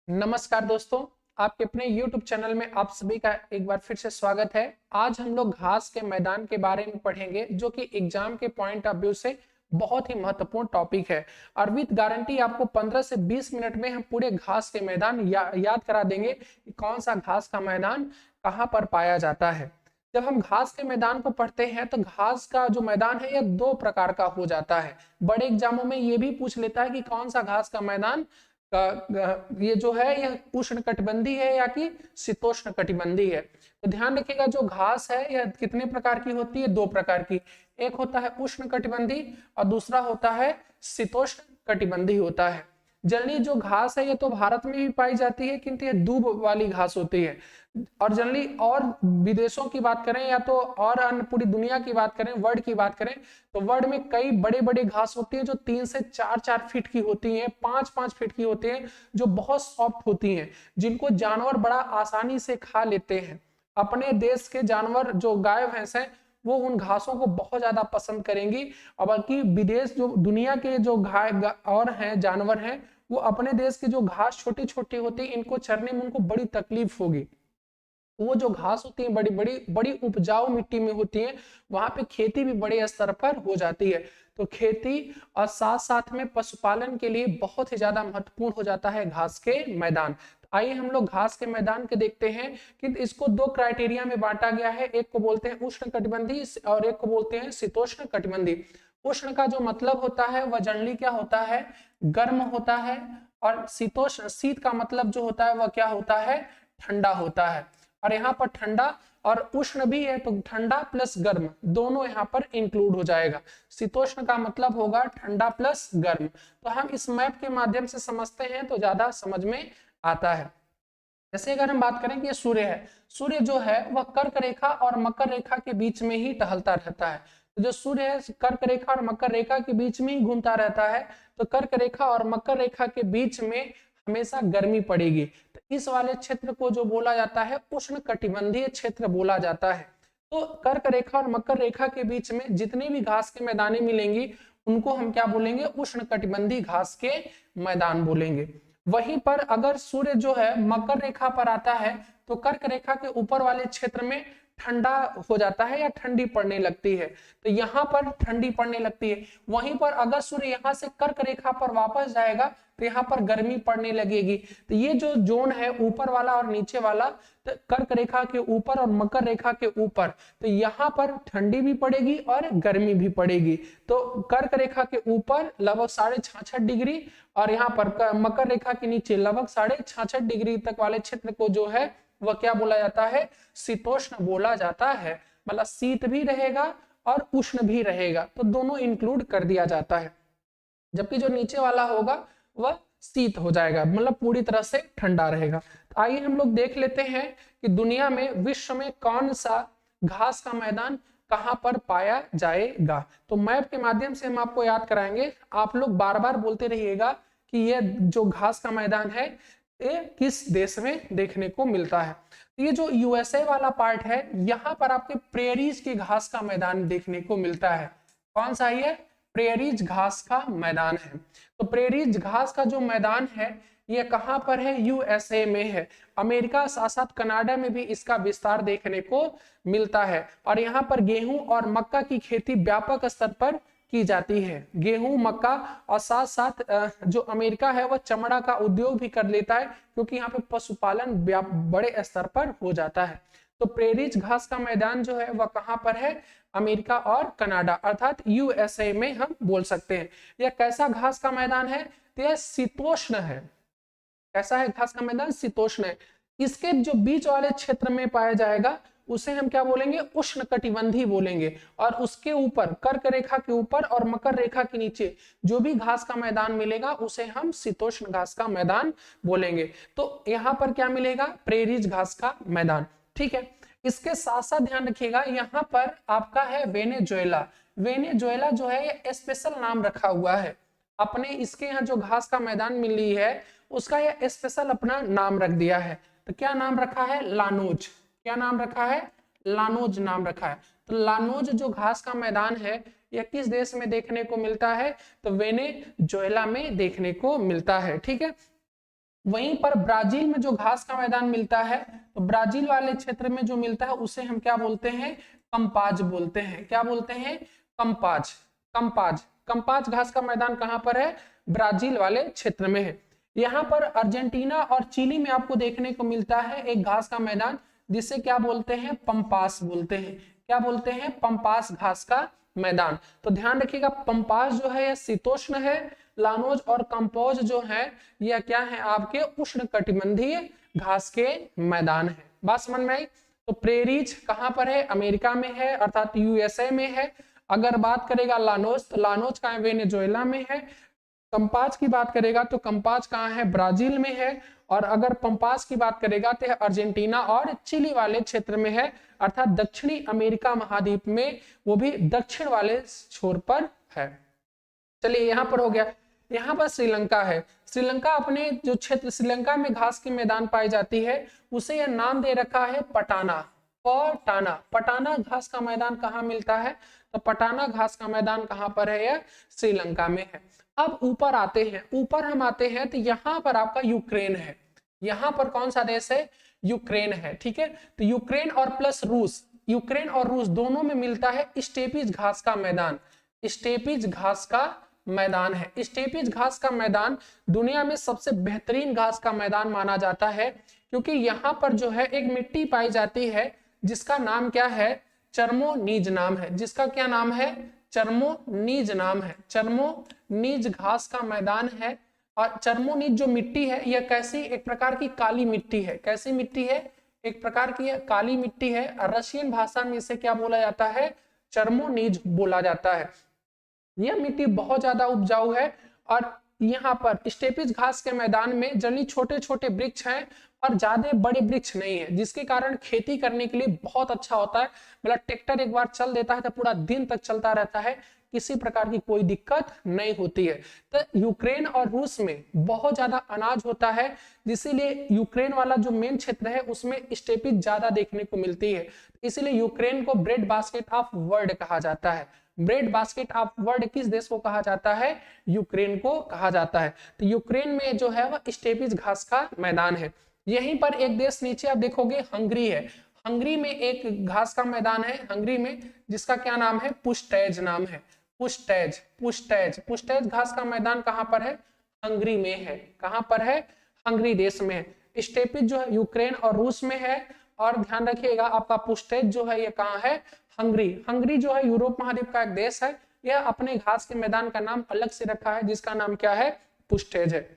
नमस्कार दोस्तों, आपके अपने YouTube चैनल में आप सभी का एक बार फिर से स्वागत है। आज हम लोग घास के मैदान के बारे में पढ़ेंगे, जो कि एग्जाम के पॉइंट ऑफ व्यू से बहुत ही महत्वपूर्ण टॉपिक है और विद गारंटी आपको 15 से 20 मिनट में हम पूरे घास के मैदान याद करा देंगे कि कौन सा घास का मैदान कहाँ पर पाया जाता है। जब हम घास के मैदान को पढ़ते हैं तो घास का जो मैदान है यह दो प्रकार का हो जाता है। बड़े एग्जामों में ये भी पूछ लेता है कि कौन सा घास का मैदान ये जो है यह उष्ण कटिबंधीय है या कि शीतोष्ण कटिबंधीय है। तो ध्यान रखिएगा, जो घास है यह कितने प्रकार की होती है? दो प्रकार की। एक होता है उष्ण कटिबंधीय और दूसरा होता है शीतोष्ण कटिबंधीय होता है। जनरली जो घास है ये तो भारत में भी पाई जाती है, किंतु ये दूब वाली घास होती है। और जनरली और विदेशों की बात करें या तो और अन्य पूरी दुनिया की बात करें, वर्ल्ड की बात करें, तो वर्ल्ड में कई बड़े बड़े घास होती हैं जो 3 से 4 फीट की होती हैं, 5 फीट की होती हैं, जो बहुत सॉफ्ट होती हैं, जिनको जानवर बड़ा आसानी से खा लेते हैं। अपने देश के जानवर जो गाय भैंस हैं वो उन घासों को बहुत ज्यादा पसंद करेंगी, और बल्कि विदेश जो दुनिया के जो और हैं जानवर हैं, वो अपने देश की जो घास छोटी छोटी होती है इनको चरने में उनको बड़ी तकलीफ होगी। वो जो घास होती है बड़ी बड़ी बड़ी उपजाऊ मिट्टी में होती है, वहां पे खेती भी बड़े स्तर पर हो जाती है। तो खेती और साथ साथ में पशुपालन के लिए बहुत ही ज्यादा महत्वपूर्ण हो जाता है घास के मैदान। तो आइए हम लोग घास के मैदान के देखते हैं कि इसको दो क्राइटेरिया में बांटा गया है। एक को बोलते हैं उष्ण कटिबंधीय और एक को बोलते हैं शीतोष्ण कटिबंधीय। उष्ण का जो मतलब होता है वह जनरली क्या होता है? गर्म होता है। और शीतोष्ण शीत का मतलब जो होता है वह क्या होता है? ठंडा होता है। और यहाँ पर ठंडा और उष्ण भी है, तो ठंडा प्लस गर्म दोनों यहाँ पर इंक्लूड हो जाएगा। शीतोष्ण का मतलब होगा ठंडा प्लस गर्म। तो हम इस मैप के माध्यम से समझते हैं तो ज्यादा समझ में आता है। जैसे अगर हम बात करें कि ये सूर्य है, सूर्य जो है वह कर्क रेखा और मकर रेखा के बीच में ही टहलता रहता है। तो जो सूर्य है कर्क रेखा और मकर रेखा के बीच में ही घूमता रहता है। तो कर्क रेखा और मकर रेखा के बीच में हमेशा गर्मी पड़ेगी। तो इस वाले क्षेत्र को जो बोला जाता है उष्ण कटिबंधीय क्षेत्र बोला जाता है। तो कर्क रेखा और मकर रेखा के बीच में जितनी भी घास के मैदाने मिलेंगी उनको हम क्या बोलेंगे? उष्ण कटिबंधीय घास के मैदान बोलेंगे। वहीं पर अगर सूर्य जो है मकर रेखा पर आता है तो कर्क रेखा के ऊपर वाले क्षेत्र में ठंडा हो जाता है या ठंडी पड़ने लगती है। तो यहाँ पर ठंडी पड़ने लगती है। वहीं पर अगर सूर्य यहाँ से कर्क रेखा पर वापस जाएगा तो यहाँ पर गर्मी पड़ने लगेगी। तो ये जो जोन है ऊपर वाला और नीचे वाला, तो कर्क रेखा के ऊपर और मकर रेखा के ऊपर, तो यहाँ पर ठंडी भी पड़ेगी और गर्मी भी पड़ेगी। तो कर्क रेखा के ऊपर लगभग 66.5 डिग्री और यहाँ पर मकर रेखा के नीचे लगभग 66.5 डिग्री तक वाले क्षेत्र को जो है वह क्या बोला जाता है? शीतोष्ण बोला जाता है। मतलब शीत भी रहेगा और उष्ण भी रहेगा, तो दोनों इंक्लूड कर दिया जाता है। जबकि जो नीचे वाला होगा वह शीत हो जाएगा, मतलब पूरी तरह से ठंडा रहेगा। तो आइए हम लोग देख लेते हैं कि दुनिया में विश्व में कौन सा घास का मैदान कहां पर पाया जाएगा। तो मैप के माध्यम से हम आपको याद कराएंगे। आप लोग बार बार बोलते रहिएगा कि यह जो घास का मैदान है ये किस देश में देखने को मिलता है। तो ये जो यूएसए वाला पार्ट है, यहाँ पर आपके प्रेरीज की घास का मैदान देखने को मिलता है। कौन सा? ये प्रेरीज घास का मैदान है। तो प्रेरीज घास का जो मैदान है ये कहां पर है? यूएसए में है। अमेरिका साथ साथ कनाडा में भी इसका विस्तार देखने को मिलता है। और यहाँ पर गेहूं और मक्का की खेती व्यापक स्तर पर की जाती है। गेहूं, मक्का और साथ साथ जो अमेरिका है वह चमड़ा का उद्योग भी कर लेता है, क्योंकि यहाँ पे पशुपालन बड़े स्तर पर हो जाता है। तो प्रेरीज घास का मैदान जो है वह कहां पर है? अमेरिका और कनाडा अर्थात यूएसए में हम बोल सकते हैं। यह कैसा घास का मैदान है? तो यह शीतोष्ण है। कैसा है घास का मैदान? शीतोष्ण है। इसके जो बीच वाले क्षेत्र में पाया जाएगा उसे हम क्या बोलेंगे? उष्ण कटिबंधीय बोलेंगे। और उसके ऊपर कर्क रेखा के ऊपर और मकर रेखा के नीचे जो भी घास का मैदान मिलेगा उसे हम शीतोष्ण घास का मैदान बोलेंगे। तो यहाँ पर क्या मिलेगा? प्रेरीज घास का मैदान। ठीक है। इसके साथ साथ ध्यान रखिएगा, यहाँ पर आपका है वेनेजुएला। वेनेजुएला जो है ये स्पेशल नाम रखा हुआ है अपने, इसके यहाँ जो घास का मैदान मिल रही है उसका ये स्पेशल अपना नाम रख दिया है। तो क्या नाम रखा है? लानोज। क्या नाम रखा है? लानोज नाम रखा है। तो लानोज जो घास का मैदान है यह किस देश में देखने को मिलता है? तो वेनेजुएला में देखने को मिलता है। ठीक है। वहीं पर ब्राजील में जो घास का मैदान मिलता है, तो ब्राजील वाले क्षेत्र में जो मिलता है उसे हम क्या बोलते हैं, कंपाज बोलते हैं। क्या बोलते हैं, कंपाज। कंपाज कंपाज घास का मैदान कहां पर है, ब्राजील वाले क्षेत्र में है। यहाँ पर अर्जेंटीना और चिली में आपको देखने को मिलता है एक घास का मैदान, जिसे क्या बोलते हैं, पंपास बोलते हैं। क्या बोलते हैं, पंपास घास का मैदान। तो ध्यान रखिएगा, पंपास जो है यह शीतोष्ण है, लानोज और कंपोज जो है यह क्या है, आपके उष्ण कटिबंधीय घास के मैदान है। बात समझ में आई। तो प्रेरीज कहां पर है, अमेरिका में है, अर्थात यूएसए में है। अगर बात करेगा लानोज, तो लानोज का वेनेजुएला में है। कंपाज की बात करेगा तो कंपाज कहाँ है, ब्राजील में है। और अगर पंपास की बात करेगा तो अर्जेंटीना और चिली वाले क्षेत्र में है, अर्थात दक्षिणी अमेरिका महाद्वीप में, वो भी दक्षिण वाले छोर पर है। चलिए यहाँ पर हो गया। यहाँ पर श्रीलंका है। श्रीलंका अपने जो क्षेत्र श्रीलंका में घास के मैदान पाई जाती है, उसे यह नाम दे रखा है पटाना। पटाना, पटाना घास का मैदान कहाँ मिलता है, तो पटाना घास का मैदान कहाँ पर है, यह श्रीलंका में है। अब ऊपर आते हैं, ऊपर हम आते हैं तो यहाँ पर आपका यूक्रेन है। यहाँ पर कौन सा देश है, यूक्रेन है। ठीक है, तो यूक्रेन और प्लस रूस, यूक्रेन और रूस दोनों में मिलता है स्टेपीज घास का मैदान। स्टेपीज घास का मैदान है। स्टेपीज घास का मैदान दुनिया में सबसे बेहतरीन घास का मैदान माना जाता है, क्योंकि यहाँ पर जो है एक मिट्टी पाई जाती है जिसका नाम क्या है, चर्मोनीज नाम है। जिसका क्या नाम है, चर्मोनीज नाम है। चर्मोनीज घास का मैदान है। और चर्मोनीज जो मिट्टी है यह कैसी, एक प्रकार की काली मिट्टी है। कैसी मिट्टी है, एक प्रकार की काली मिट्टी है। रशियन भाषा में इसे क्या बोला जाता है, चर्मोनीज बोला जाता है। यह मिट्टी बहुत ज्यादा उपजाऊ है। और यहाँ पर स्टेपीज घास के मैदान में जनी छोटे छोटे वृक्ष हैं और ज्यादा बड़े वृक्ष नहीं है, जिसके कारण खेती करने के लिए बहुत अच्छा होता है। मतलब ट्रैक्टर एक बार चल देता है तो पूरा दिन तक चलता रहता है, किसी प्रकार की कोई दिक्कत नहीं होती है। तो यूक्रेन और रूस में बहुत ज्यादा अनाज होता है, इसीलिए यूक्रेन वाला जो मेन क्षेत्र है उसमें स्टेपीज ज्यादा देखने को मिलती है। इसीलिए यूक्रेन को ब्रेड बास्केट ऑफ वर्ल्ड कहा जाता है। ब्रेड बास्केट ऑफ वर्ल्ड किस देश को कहा जाता है, यूक्रेन को कहा जाता है। तो यूक्रेन में जो है वह स्टेपीज घास का मैदान है। यहीं पर एक देश नीचे आप देखोगे, हंगरी है। हंगरी में एक घास का मैदान है, हंगरी में, जिसका क्या नाम है, पुश्तैज नाम है। पुश्तैज, पुश्तैज, पुश्तैज घास का मैदान कहाँ पर है, हंगरी में है। कहाँ पर है, हंगरी देश में है। स्टेपीज जो है यूक्रेन और रूस में है। और ध्यान रखिएगा आपका पुश्तैज जो है ये कहाँ है, हंगरी। हंगरी जो है यूरोप महाद्वीप का एक देश है। यह अपने घास के मैदान का नाम अलग से रखा है, जिसका नाम क्या है, पुश्तैज है।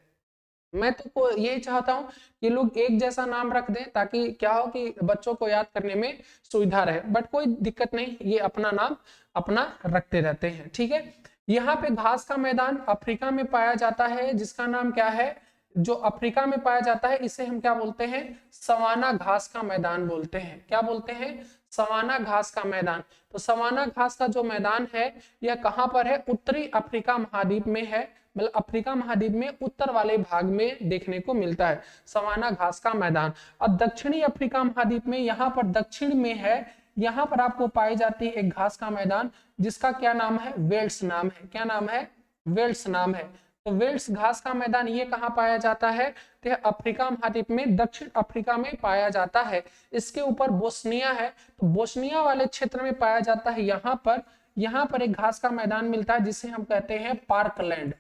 मैं तो यही चाहता हूं कि लोग एक जैसा नाम रख दें, ताकि क्या हो कि बच्चों को याद करने में सुविधा रहे। बट कोई दिक्कत नहीं, ये अपना नाम अपना रखते रहते हैं। ठीक है, यहाँ पे घास का मैदान अफ्रीका में पाया जाता है, जिसका नाम क्या है, जो अफ्रीका में पाया जाता है इसे हम क्या बोलते हैं, सवाना घास का मैदान बोलते हैं। क्या बोलते हैं, सवाना घास का मैदान। तो सवाना घास का जो मैदान है यह कहाँ पर है, उत्तरी अफ्रीका महाद्वीप में है। मतलब अफ्रीका महाद्वीप में उत्तर वाले भाग में देखने को मिलता है सवाना घास का मैदान। और दक्षिणी अफ्रीका महाद्वीप में, यहाँ पर दक्षिण में है, यहाँ पर आपको पाई जाती है एक घास का मैदान, जिसका क्या नाम है, वेल्स नाम है। क्या नाम है, वेल्स नाम है। तो वेल्स घास का मैदान ये कहाँ पाया जाता है, तो अफ्रीका महाद्वीप में दक्षिण अफ्रीका में पाया जाता है। इसके ऊपर बोस्निया है, तो बोस्निया वाले क्षेत्र में पाया जाता है। यहाँ पर एक घास का मैदान मिलता है जिसे हम कहते हैं पार्कलैंड।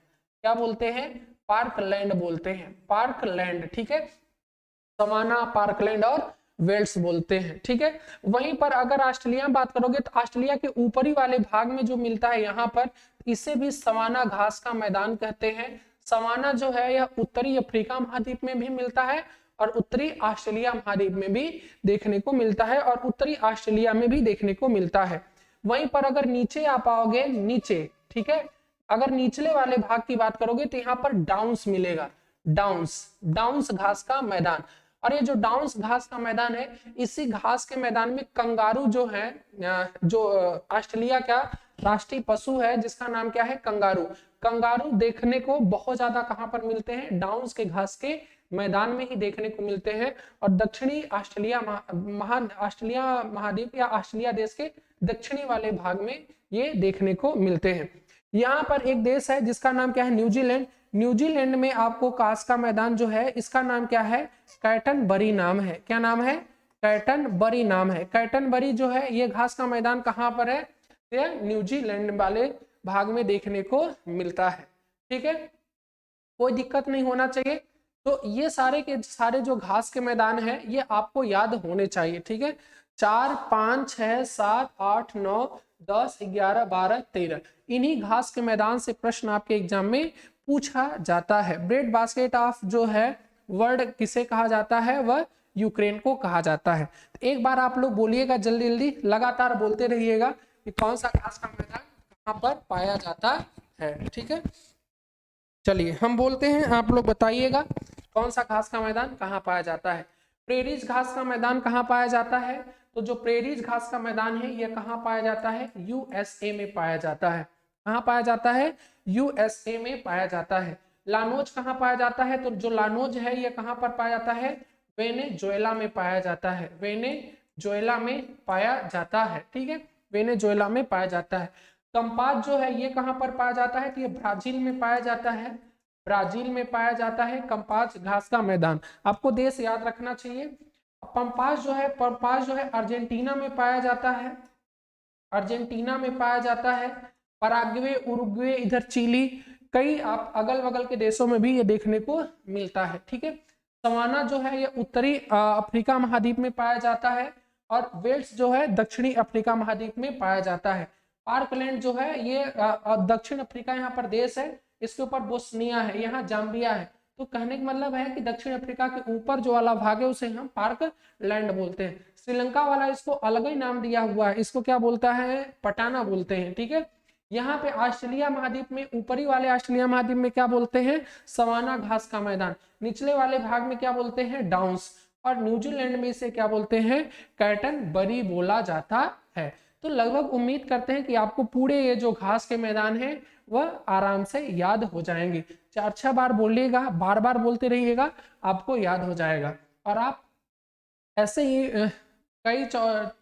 क्या बोलते हैं, पार्कलैंड बोलते हैं, पार्कलैंड। ठीक है, सवाना, पार्कलैंड और वेल्स बोलते हैं। ठीक है, वहीं पर अगर ऑस्ट्रेलिया में बात करोगे तो ऑस्ट्रेलिया के ऊपरी वाले भाग में जो मिलता है यहाँ पर, इसे भी सवाना घास का मैदान कहते हैं। सवाना जो है यह उत्तरी अफ्रीका महाद्वीप में भी मिलता है और उत्तरी ऑस्ट्रेलिया महाद्वीप में भी देखने को मिलता है और उत्तरी ऑस्ट्रेलिया में भी देखने को मिलता है। वहीं पर अगर नीचे आ पाओगे, नीचे, ठीक है, अगर निचले वाले भाग की बात करोगे तो यहाँ पर डाउन्स मिलेगा। डाउन्स घास का मैदान। और ये जो डाउन्स घास का मैदान है, इसी घास के मैदान में कंगारू जो है, जो ऑस्ट्रेलिया का राष्ट्रीय पशु है, जिसका नाम क्या है, कंगारू। कंगारू देखने को बहुत ज्यादा कहां पर मिलते हैं, डाउन्स के घास के मैदान में ही देखने को मिलते हैं। और दक्षिणी ऑस्ट्रेलिया महाद्वीप या ऑस्ट्रेलिया देश के दक्षिणी वाले भाग में ये देखने को मिलते हैं। यहाँ पर एक देश है जिसका नाम क्या है, न्यूजीलैंड। न्यूजीलैंड में आपको घास का मैदान जो है इसका नाम क्या है, कैटनबरी नाम है। क्या नाम है, कैटनबरी नाम है। कैटनबरी जो है ये घास का मैदान कहाँ पर है, ये न्यूजीलैंड वाले भाग में देखने को मिलता है। ठीक है, कोई दिक्कत नहीं होना चाहिए। तो ये सारे के सारे जो घास के मैदान है ये आपको याद होने चाहिए। ठीक है, 4, 5, 6, 7, 8, 9, 10, 11, 12, 13 इन्हीं घास के मैदान से प्रश्न आपके एग्जाम में पूछा जाता है। ब्रेड बास्केट ऑफ जो है वर्ल्ड किसे कहा जाता है, वह यूक्रेन को कहा जाता है। तो एक बार आप लोग बोलिएगा जल्दी जल्दी, लगातार बोलते रहिएगा कि कौन सा घास का मैदान कहाँ पर पाया जाता है। ठीक है, चलिए हम बोलते हैं, आप लोग बताइएगा कौन सा घास का मैदान कहाँ पाया जाता है। प्रेरीज घास का मैदान कहाँ पाया जाता है, तो जो प्रेरीज घास का मैदान है यह कहाँ पाया जाता है, यूएसए में पाया जाता है। कहाँ पाया जाता है, यूएसए में पाया जाता है। लानोज कहाँ पाया जाता है, तो जो लानोज है यह कहाँ पर पाया जाता है, वेनेजुएला में पाया जाता है। वेनेजुएला में पाया जाता है। ठीक है, वेनेजुएला में पाया जाता है। कंपास जो है ये कहाँ पर पाया जाता है, तो ये ब्राजील में पाया जाता है। ब्राजील में पाया जाता है कंपास घास का मैदान। आपको देश याद रखना चाहिए। पंपास जो है अर्जेंटीना में पाया जाता है। अर्जेंटीना में पाया जाता है। पराग्वे, उरुग्वे, इधर चिली, कई आप अगल बगल के देशों में भी ये देखने को मिलता है। ठीक है, सवाना जो है ये उत्तरी अफ्रीका महाद्वीप में पाया जाता है और वेल्स जो है दक्षिणी अफ्रीका महाद्वीप में पाया जाता है। पार्कलैंड जो है ये दक्षिण अफ्रीका यहाँ पर देश है, इसके ऊपर बोस्निया है, यहाँ जाम्बिया है। तो कहने का मतलब है कि दक्षिण अफ्रीका के ऊपर जो वाला भाग है उसे हम पार्क लैंड बोलते हैं। श्रीलंका वाला इसको अलग ही नाम दिया हुआ है, इसको क्या बोलता है, पटाना बोलते हैं। ठीक है, यहाँ पे ऑस्ट्रेलिया महाद्वीप में, ऊपरी वाले ऑस्ट्रेलिया महाद्वीप में क्या बोलते हैं, सवाना घास का मैदान। निचले वाले भाग में क्या बोलते हैं, डाउन्स। और न्यूजीलैंड में इसे क्या बोलते हैं, कैटनबरी बोला जाता है। तो लगभग उम्मीद करते हैं कि आपको पूरे ये जो घास के मैदान है वह आराम से याद हो जाएंगे। 4-6 बार बोलिएगा, बार बार बोलते रहिएगा, आपको याद हो जाएगा। और आप ऐसे ही कई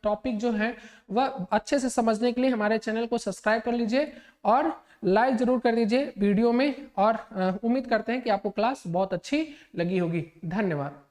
टॉपिक जो है वह अच्छे से समझने के लिए हमारे चैनल को सब्सक्राइब कर लीजिए और लाइक जरूर कर दीजिए वीडियो में। और उम्मीद करते हैं कि आपको क्लास बहुत अच्छी लगी होगी। धन्यवाद।